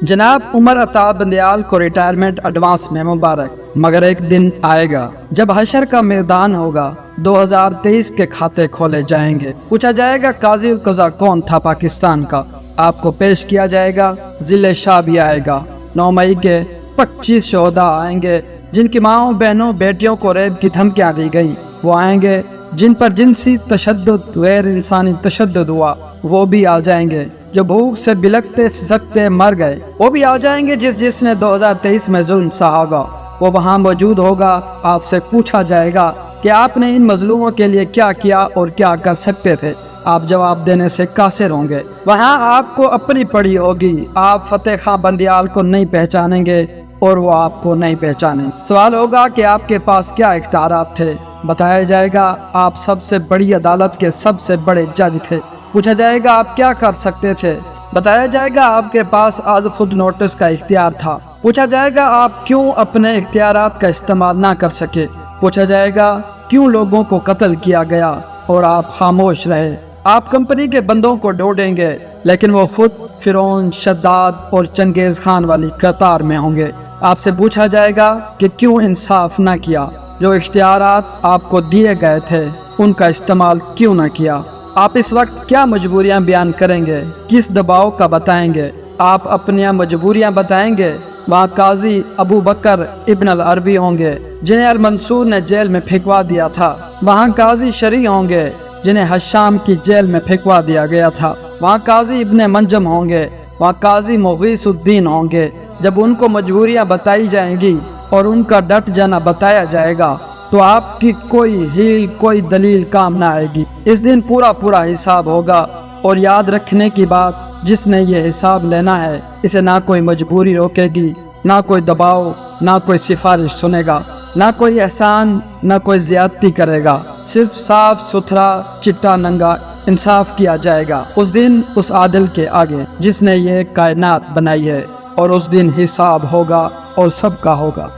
जनाब उमर अता बंदयाल को retirement advance में मुबारक, मगर एक दिन आएगा जब हशर का मैदान होगा, 2023 के खाते खोले जाएंगे। पूछा जाएगा काजी उल कज़ा कौन था पाकिस्तान का, आपको पेश किया जाएगा। जिले शाह भी आएगा। 9 मई के 25 शोहदा आएंगे जिनकी माओ बहनों बेटियों को रेप की धमकियां दी गई, वो आएंगे। जिन पर जिनसी तशद्दुद गैर इंसानी तशद्दुद हुआ, वो भी आ जाएंगे। जो भूख से बिलखते सिसकते मर गए, वो भी आ जाएंगे। जिसने 2023 में जुल्म सहा होगा, वो वहाँ मौजूद होगा। आपसे पूछा जाएगा कि आपने इन मजलूमों के लिए क्या किया और क्या कर सकते थे। आप जवाब देने से कासिर होंगे। वहाँ आपको अपनी पड़ी होगी। आप फतेह खां बंदयाल को नहीं पहचानेंगे और वो आपको नहीं पहचाने। सवाल होगा कि आपके पास क्या इख्तियारात थे। बताया जाएगा आप सबसे बड़ी अदालत के सबसे बड़े जज थे। पूछा जाएगा आप क्या कर सकते थे। बताया जाएगा आपके पास आज खुद नोटिस का इख्तियार था। पूछा जाएगा आप क्यों अपने इख्तियारात का इस्तेमाल ना कर सके। पूछा जाएगा क्यों लोगों को कत्ल किया गया और आप खामोश रहे। आप कंपनी के बंदों को ढूंढेंगे, लेकिन वो खुद फिरौन, शद्दाद और चंगेज खान वाली कतार में होंगे। आपसे पूछा जाएगा कि क्यों इंसाफ ना किया। जो इख्तियारात आपको दिए गए थे, उनका इस्तेमाल क्यों ना किया। आप इस वक्त क्या मजबूरियां बयान करेंगे, किस दबाव का बताएंगे। आप अपनी मजबूरियां बताएंगे। वहाँ काजी अबू बकर इब्न अल अरबी होंगे जिन्हें अल मंसूर ने जेल में फेंकवा दिया था। वहाँ काजी शरी होंगे जिन्हें हशाम की जेल में फेंकवा दिया गया था। वहाँ काजी इब्ने मंजम होंगे। वहाँ काजी मुगीसुद्दीन होंगे। जब उनको मजबूरियां बताई जाएंगी और उनका डट जाना बताया जाएगा, तो आपकी कोई हील, कोई दलील काम ना आएगी। इस दिन पूरा हिसाब होगा। और याद रखने की बात, जिसने ये हिसाब लेना है, इसे ना कोई मजबूरी रोकेगी, ना कोई दबाव, ना कोई सिफारिश सुनेगा, ना कोई एहसान, ना कोई ज्यादती करेगा। सिर्फ साफ सुथरा चिट्टा नंगा इंसाफ किया जाएगा उस दिन उस आदिल के आगे जिसने ये कायनात बनाई है। और उस दिन हिसाब होगा और सबका होगा।